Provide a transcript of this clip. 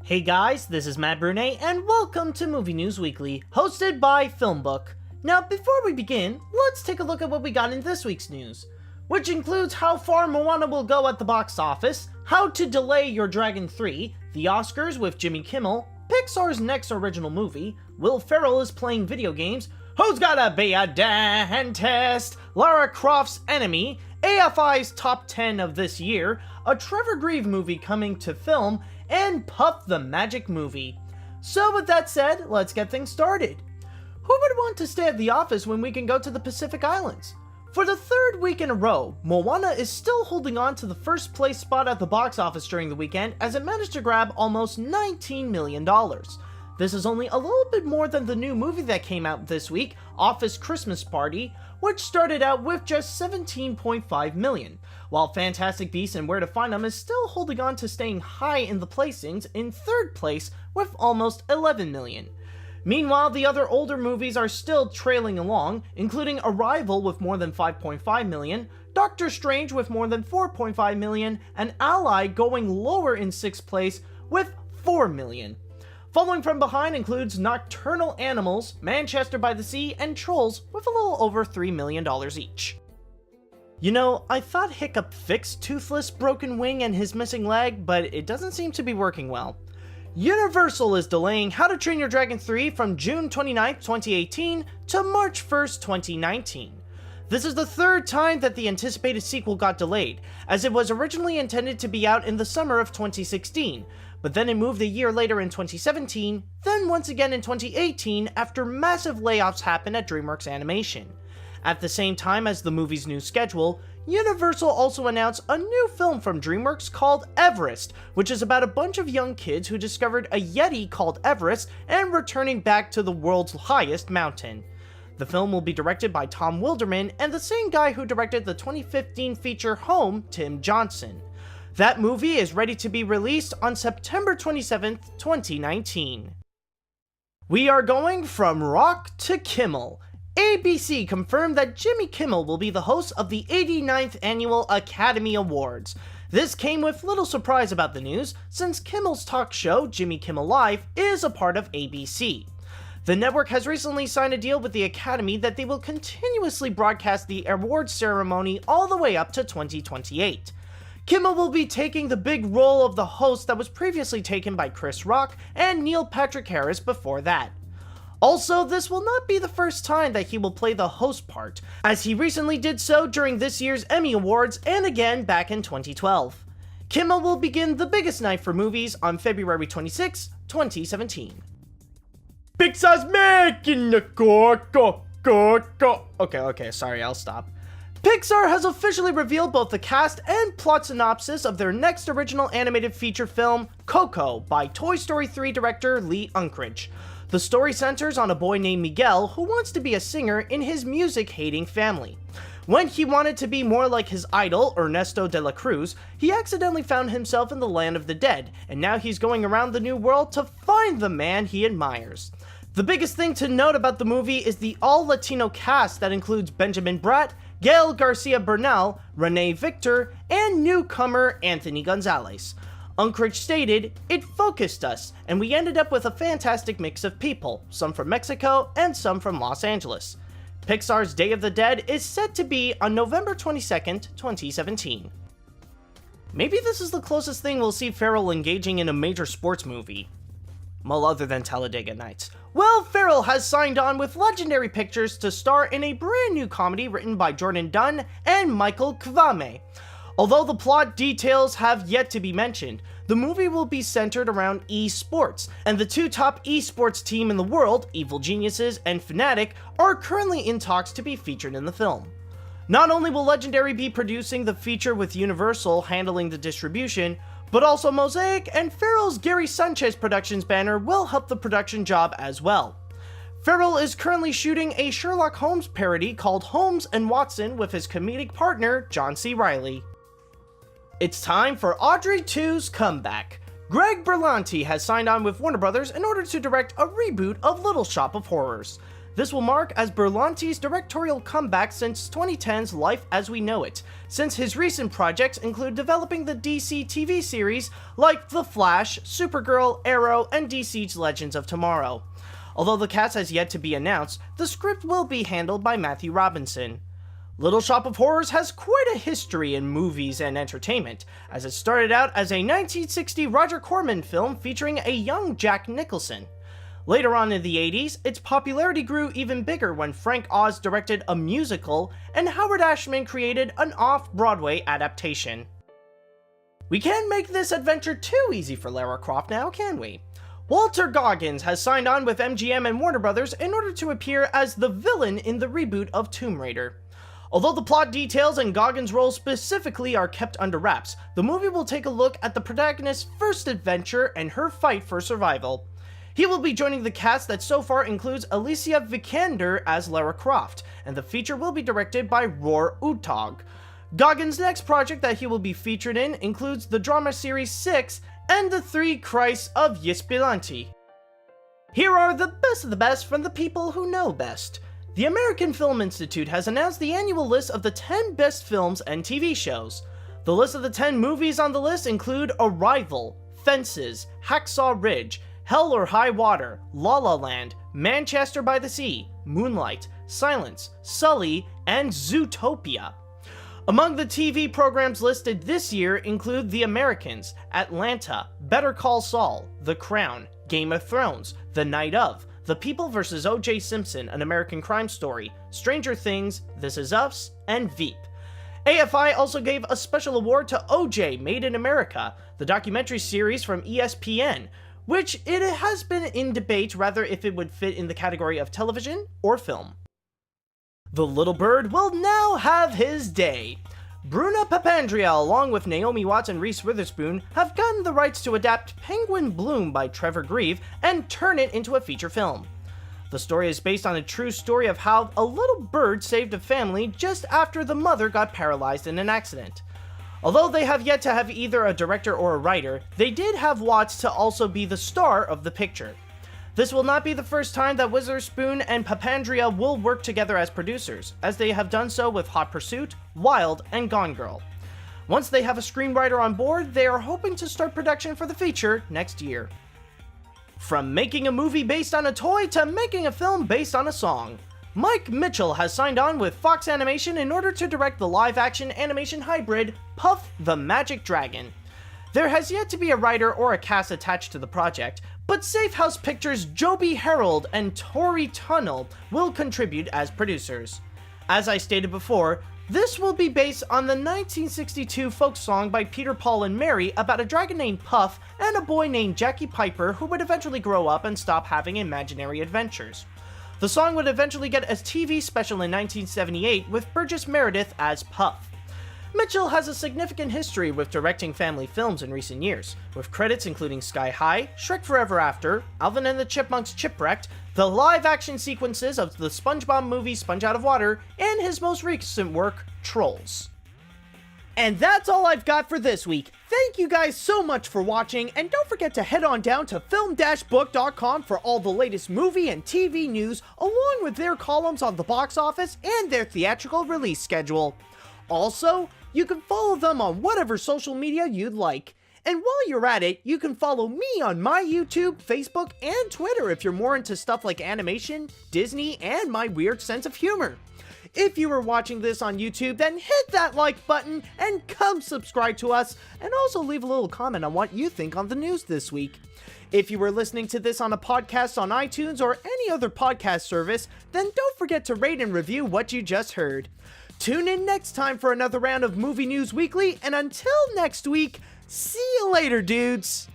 Hey guys, this is Matt Brunet, and welcome to Movie News Weekly, hosted by FilmBook. Now, before we begin, let's take a look at what we got in this week's news, which includes how far Moana will go at the box office, how to delay your Dragon 3, the Oscars with Jimmy Kimmel, Pixar's next original movie, Will Ferrell is playing video games, Who's Gotta Be a Dentist, Lara Croft's Enemy, AFI's Top 10 of this year, a Trevor Grieve movie coming to film, and Puff the Magic Movie. So with that said, let's get things started. Who would want to stay at the office when we can go to the Pacific Islands? For the third week in a row, Moana is still holding on to the first place spot at the box office during the weekend as it managed to grab almost $19 million. This is only a little bit more than the new movie that came out this week, Office Christmas Party, which started out with just $17.5 million, while Fantastic Beasts and Where to Find Them is still holding on to staying high in the placings in third place with almost $11 million. Meanwhile, the other older movies are still trailing along, including Arrival with more than $5.5 million, Doctor Strange with more than $4.5 million, and Ally going lower in sixth place with $4 million. Following from behind includes Nocturnal Animals, Manchester by the Sea, and Trolls with a little over $3 million each. You know, I thought Hiccup fixed Toothless' broken wing and his missing leg, but it doesn't seem to be working well. Universal is delaying How to Train Your Dragon 3 from June 29, 2018 to March 1st, 2019. This is the third time that the anticipated sequel got delayed, as it was originally intended to be out in the summer of 2016, but then it moved a year later in 2017, then once again in 2018 after massive layoffs happened at DreamWorks Animation. At the same time as the movie's new schedule, Universal also announced a new film from DreamWorks called Everest, which is about a bunch of young kids who discovered a Yeti called Everest and returning back to the world's highest mountain. The film will be directed by Tom Wilderman and the same guy who directed the 2015 feature Home, Tim Johnson. That movie is ready to be released on September 27th, 2019. We are going from rock to Kimmel. ABC confirmed that Jimmy Kimmel will be the host of the 89th Annual Academy Awards. This came with little surprise about the news, since Kimmel's talk show, Jimmy Kimmel Live, is a part of ABC. The network has recently signed a deal with the Academy that they will continuously broadcast the awards ceremony all the way up to 2028. Kimmel will be taking the big role of the host that was previously taken by Chris Rock and Neil Patrick Harris before that. Also, this will not be the first time that he will play the host part, as he recently did so during this year's Emmy Awards and again back in 2012. Kimmel will begin the biggest night for movies on February 26, 2017. Pixar's making the Coco. Okay, sorry, I'll stop. Pixar has officially revealed both the cast and plot synopsis of their next original animated feature film, Coco, by Toy Story 3 director Lee Unkrich. The story centers on a boy named Miguel who wants to be a singer in his music-hating family. When he wanted to be more like his idol, Ernesto de la Cruz, he accidentally found himself in the land of the dead, and now he's going around the new world to find the man he admires. The biggest thing to note about the movie is the all-Latino cast that includes Benjamin Bratt, Gael Garcia Bernal, Renee Victor, and newcomer Anthony Gonzalez. Unkrich stated, "It focused us, and we ended up with a fantastic mix of people, some from Mexico and some from Los Angeles." Pixar's Day of the Dead is set to be on November 22nd, 2017. Maybe this is the closest thing we'll see Ferrell engaging in a major sports movie. Well, other than Talladega Nights. Will Ferrell has signed on with Legendary Pictures to star in a brand new comedy written by Jordan Dunn and Michael Kwame. Although the plot details have yet to be mentioned, the movie will be centered around esports, and the two top esports team in the world, Evil Geniuses and Fnatic, are currently in talks to be featured in the film. Not only will Legendary be producing the feature with Universal handling the distribution, but also Mosaic and Ferrell's Gary Sanchez Productions banner will help the production job as well. Ferrell is currently shooting a Sherlock Holmes parody called Holmes and Watson with his comedic partner, John C. Reilly. It's time for Audrey 2's comeback. Greg Berlanti has signed on with Warner Brothers in order to direct a reboot of Little Shop of Horrors. This will mark as Berlanti's directorial comeback since 2010's Life as We Know It, since his recent projects include developing the DC TV series like The Flash, Supergirl, Arrow, and DC's Legends of Tomorrow. Although the cast has yet to be announced, the script will be handled by Matthew Robinson. Little Shop of Horrors has quite a history in movies and entertainment, as it started out as a 1960 Roger Corman film featuring a young Jack Nicholson. Later on in the 80s, its popularity grew even bigger when Frank Oz directed a musical and Howard Ashman created an off-Broadway adaptation. We can't make this adventure too easy for Lara Croft now, can we? Walter Goggins has signed on with MGM and Warner Brothers in order to appear as the villain in the reboot of Tomb Raider. Although the plot details and Goggins' role specifically are kept under wraps, the movie will take a look at the protagonist's first adventure and her fight for survival. He will be joining the cast that so far includes Alicia Vikander as Lara Croft, and the feature will be directed by Roar Uthaug. Goggins' next project that he will be featured in includes the drama series 6 and the 3 Christs of Yispilante. Here are the best of the best from the people who know best. The American Film Institute has announced the annual list of the 10 best films and TV shows. The list of the 10 movies on the list include Arrival, Fences, Hacksaw Ridge, Hell or High Water, La La Land, Manchester by the Sea, Moonlight, Silence, Sully, and Zootopia. Among the TV programs listed this year include The Americans, Atlanta, Better Call Saul, The Crown, Game of Thrones, The Night Of, The People vs. O.J. Simpson, An American Crime Story, Stranger Things, This Is Us, and Veep. AFI also gave a special award to O.J. Made in America, the documentary series from ESPN, which it has been in debate whether if it would fit in the category of television or film. The Little Bird will now have his day. Bruna Papandrea, along with Naomi Watts and Reese Witherspoon, have gotten the rights to adapt Penguin Bloom by Trevor Grieve and turn it into a feature film. The story is based on a true story of how a little bird saved a family just after the mother got paralyzed in an accident. Although they have yet to have either a director or a writer, they did have Watts to also be the star of the picture. This will not be the first time that Witherspoon and Papandrea will work together as producers, as they have done so with Hot Pursuit, Wild, and Gone Girl. Once they have a screenwriter on board, they are hoping to start production for the feature next year. From making a movie based on a toy to making a film based on a song, Mike Mitchell has signed on with Fox Animation in order to direct the live-action animation hybrid Puff the Magic Dragon. There has yet to be a writer or a cast attached to the project, but Safe House Pictures' Joby Harold and Tori Tunnell will contribute as producers. As I stated before, this will be based on the 1962 folk song by Peter, Paul, and Mary about a dragon named Puff and a boy named Jackie Piper who would eventually grow up and stop having imaginary adventures. The song would eventually get a TV special in 1978 with Burgess Meredith as Puff. Mitchell has a significant history with directing family films in recent years, with credits including Sky High, Shrek Forever After, Alvin and the Chipmunks Chipwrecked, the live-action sequences of the SpongeBob movie Sponge Out of Water, and his most recent work, Trolls. And that's all I've got for this week. Thank you guys so much for watching, and don't forget to head on down to film-book.com for all the latest movie and TV news, along with their columns on the box office and their theatrical release schedule. Also, you can follow them on whatever social media you'd like. And while you're at it, you can follow me on my YouTube, Facebook, and Twitter if you're more into stuff like animation, Disney, and my weird sense of humor. If you were watching this on YouTube, then hit that like button and come subscribe to us, and also leave a little comment on what you think on the news this week. If you were listening to this on a podcast on iTunes or any other podcast service, then don't forget to rate and review what you just heard. Tune in next time for another round of Movie News Weekly, and until next week, see you later, dudes!